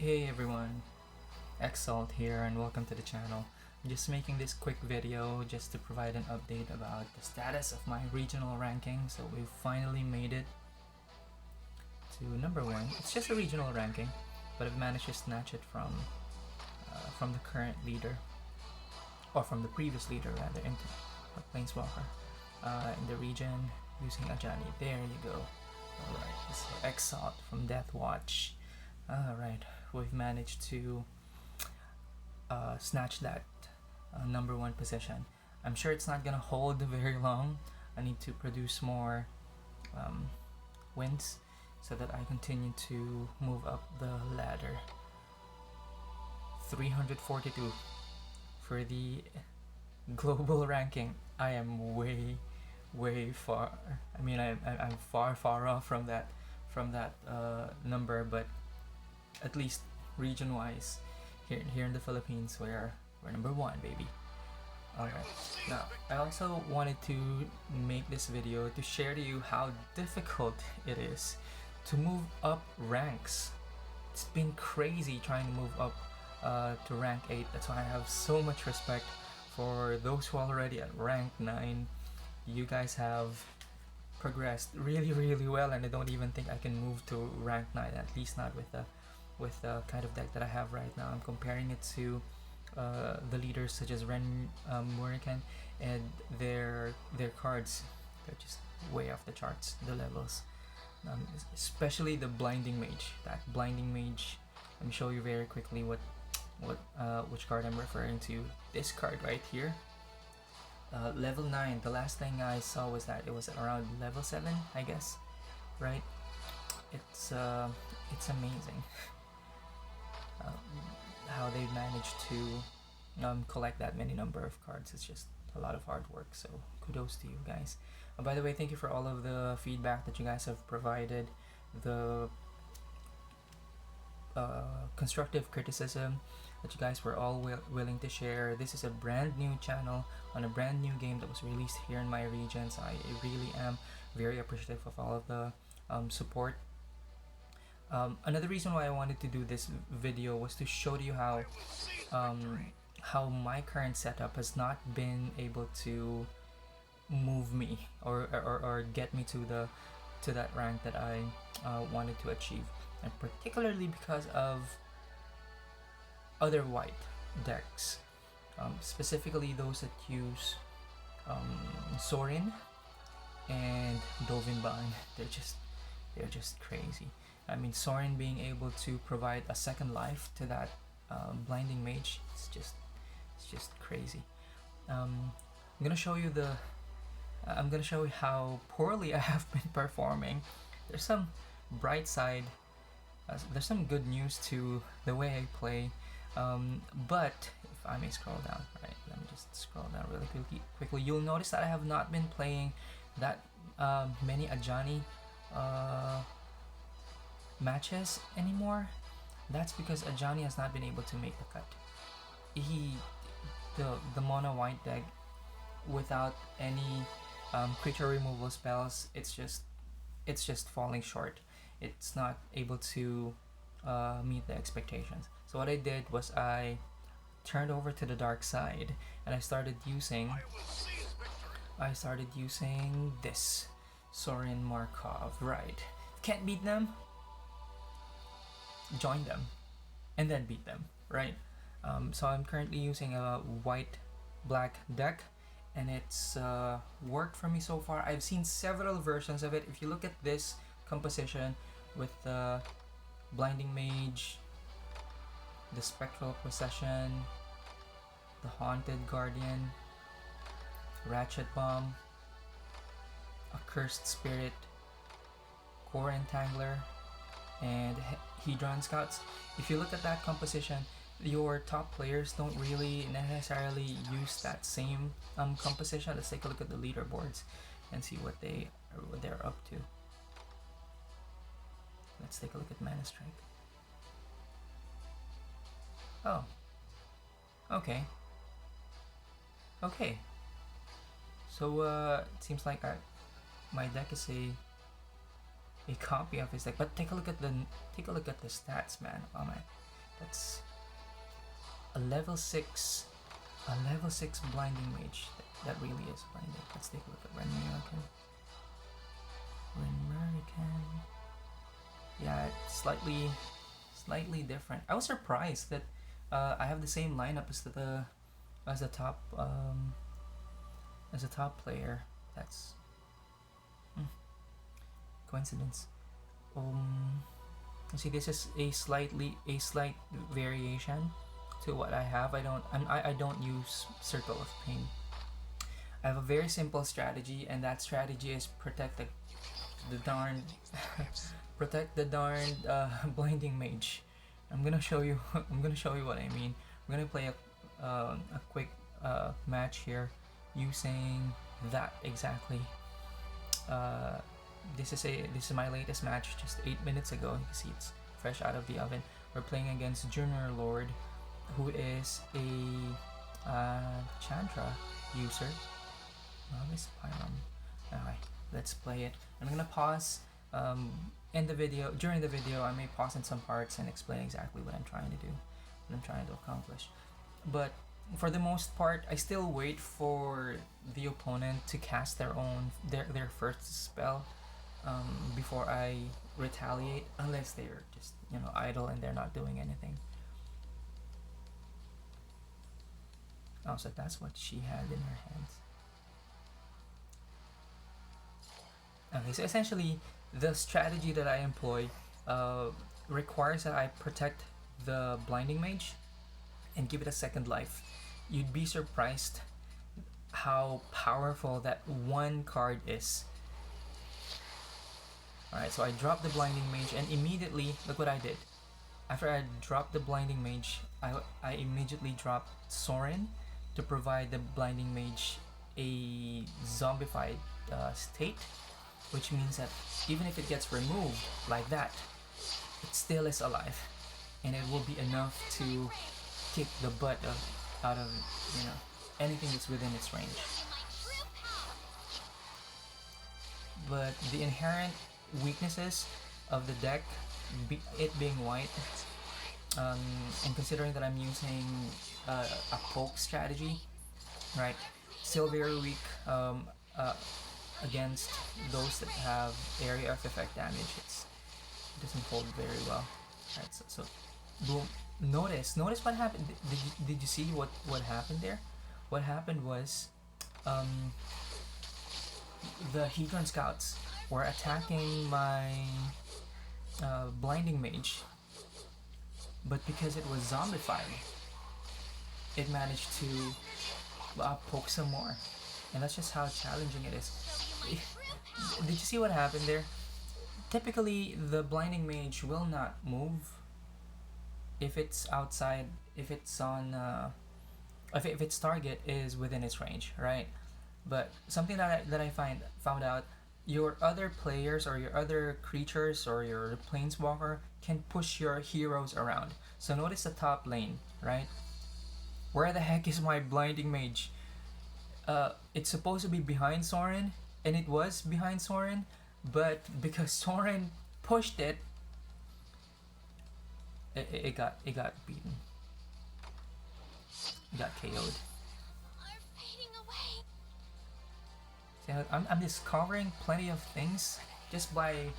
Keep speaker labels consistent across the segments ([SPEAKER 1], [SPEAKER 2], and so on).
[SPEAKER 1] Hey everyone, Exalt here and welcome to the channel. I'm just making this quick video just to provide an update about the status of my regional ranking. So we've finally made it to number 1. It's just a regional ranking, but I've managed to snatch it from the current leader, or from the previous leader rather, into Planeswalker in the region using Ajani. There you go. Alright, so Exalt from Deathwatch. Alright, we've managed to snatch that number 1 position. I'm sure it's not gonna hold very long. I need to produce more wins so that I continue to move up the ladder. 342 for the global ranking. I am way far. I mean, I'm far off from that number, but at least region-wise, here in the Philippines, we're number 1, baby. Alright, now I also wanted to make this video to share to you how difficult it is to move up ranks. It's been crazy trying to move up to rank 8. That's why I have so much respect for those who are already at rank 9. You guys have progressed really well, and I don't even think I can move to rank 9, at least not with the kind of deck that I have right now. I'm comparing it to the leaders such as Ren Murikan, and their cards, they're just way off the charts, the levels. Especially the Blinding Mage. That Blinding Mage, let me show you very quickly which card I'm referring to. This card right here. Level 9, the last thing I saw was that it was around level 7, I guess, right? It's amazing how they managed to collect that many number of cards. It's just a lot of hard work, so kudos to you guys. By the way, thank you for all of the feedback that you guys have provided, the constructive criticism that you guys were all willing to share. This is a brand new channel on a brand new game that was released here in my region, so I really am very appreciative of all of the support. Another reason why I wanted to do this video was to show you how my current setup has not been able to move me or get me to that rank that I wanted to achieve, and particularly because of other white decks, specifically those that use Sorin and Dovin. They're just crazy. I mean, Sorin being able to provide a second life to that Blinding Mage, it's just crazy. I'm gonna show you how poorly I have been performing. There's some bright side. There's some good news to the way I play. But if I may scroll down, right? Let me just scroll down really quickly. You'll notice that I have not been playing that many Ajani matches anymore. That's because Ajani has not been able to make the cut. The mono white deck without any creature removal spells, it's just falling short. It's not able to meet the expectations. So what I did was I turned over to the dark side and I started using this Sorin Markov. Right, can't beat them, join them and then beat them, right? So I'm currently using a white-black deck, and it's worked for me so far. I've seen several versions of it. If you look at this composition with the Blinding Mage, the Spectral Procession, the Haunted Guardian, Ratchet Bomb, Accursed Spirit, Core Entangler, and Hedron Scouts. If you look at that composition, your top players don't really necessarily use that same composition. Let's take a look at the leaderboards and see what they're up to. Let's take a look at Mana Strike. Oh, okay. So it seems like my deck is a copy of his deck. But take a look at the stats, man. Oh man, That's a level 6, blinding mage. That really is blinding. Let's take a look at Renmerican. Yeah, it's slightly different. I was surprised that I have the same lineup as the top player. That's coincidence. You see, this is a slight variation to what I have. I don't use Circle of Pain. I have a very simple strategy, and that strategy is protect the darned blinding mage. I'm gonna show you what I mean. I'm gonna play a quick match here using that exactly. This is my latest match, just 8 minutes ago. You can see it's fresh out of the oven. We're playing against Junior Lord, who is a Chandra user. Novice Pyram. Alright, let's play it. I'm gonna pause during the video. I may pause in some parts and explain exactly what I'm trying to do, what I'm trying to accomplish. But for the most part, I still wait for the opponent to cast their first spell before I retaliate, unless they're just idle and they're not doing anything. Oh, so that's what she had in her hands. Okay, so essentially, the strategy that I employ requires that I protect the blinding mage and give it a second life. You'd be surprised how powerful that one card is. Alright, so I dropped the blinding mage, and immediately, look what I did. After I dropped the blinding mage, I immediately dropped Sorin to provide the blinding mage a zombified state, which means that even if it gets removed like that, it still is alive, and it will be enough to kick the butt out of anything that's within its range. But the inherent weaknesses of the deck, it being white, and considering that I'm using a poke strategy, right, still very weak against those that have area of effect damage. It doesn't hold very well. Right, so boom. Notice what happened. Did you see what happened there? What happened was the Hedron Scouts were attacking my blinding mage, but because it was zombified, it managed to poke some more, and that's just how challenging it is. Did you see what happened there? Typically, the blinding mage will not move if it's outside, if its target is within its range, right? But something that I found out, your other players or your other creatures or your planeswalker can push your heroes around. So notice the top lane, right? Where the heck is my blinding mage? It's supposed to be behind Sorin, and it was behind Sorin, but because Sorin pushed it, it got beaten. It got KO'd. So I'm discovering plenty of things just by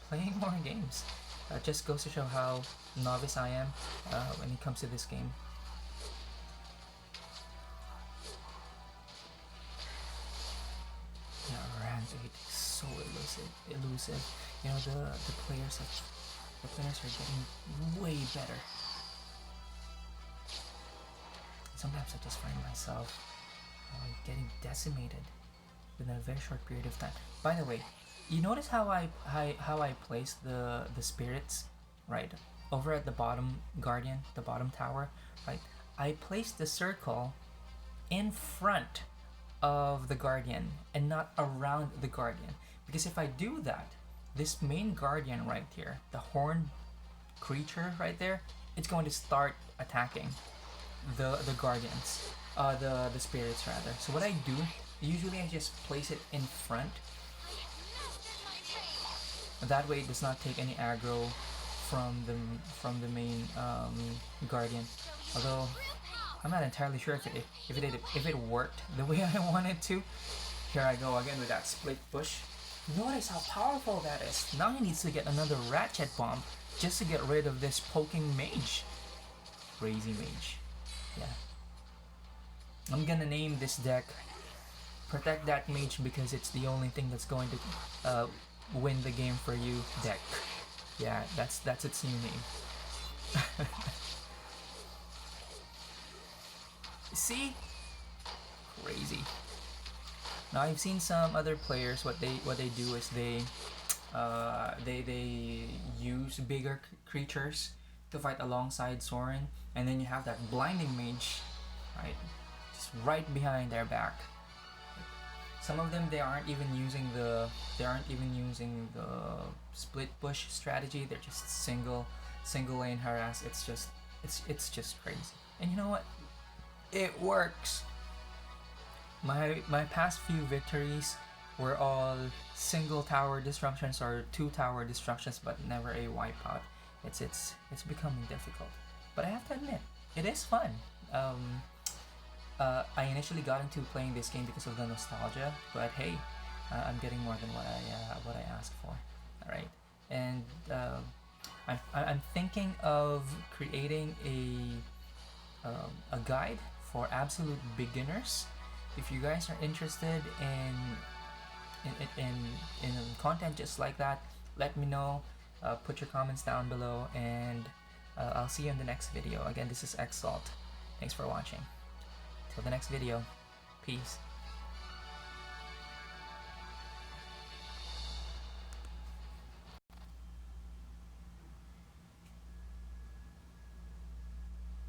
[SPEAKER 1] playing more games. Just goes to show how novice I am when it comes to this game. Yeah, Rampage is so elusive. The players are getting way better. Sometimes I just find myself getting decimated within a very short period of time. By the way, you notice how I place the spirits, right, over at the bottom guardian, the bottom tower, right? I place the circle in front of the guardian and not around the guardian, because if I do that, this main guardian right here, the horned creature right there, it's going to start attacking the guardians, the spirits rather. So what I do, usually I just place it in front. That way it does not take any aggro from the main guardian. Although I'm not entirely sure if it worked the way I wanted to. Here I go again with that split push. Notice how powerful that is. Now he needs to get another Ratchet Bomb just to get rid of this poking mage. Crazy mage. Yeah. I'm gonna name this deck Protect That Mage because it's the only thing that's going to win the game for you deck. Yeah, that's its new name. See? Crazy. Now I've seen some other players what they do is they use bigger creatures to fight alongside Sorin, and then you have that blinding mage, right, just right behind their back. Some of them they aren't even using the split push strategy. They're just single lane harass. It's just crazy. And you know what? It works. My past few victories were all single tower destructions or 2 tower destructions, but never a wipeout. It's becoming difficult, but I have to admit it is fun. I initially got into playing this game because of the nostalgia, but hey, I'm getting more than what I asked for. All right, and I'm thinking of creating a guide for absolute beginners. If you guys are interested in content just like that, let me know. Put your comments down below, and I'll see you in the next video. Again, this is Exalt. Thanks for watching. Till the next video. Peace.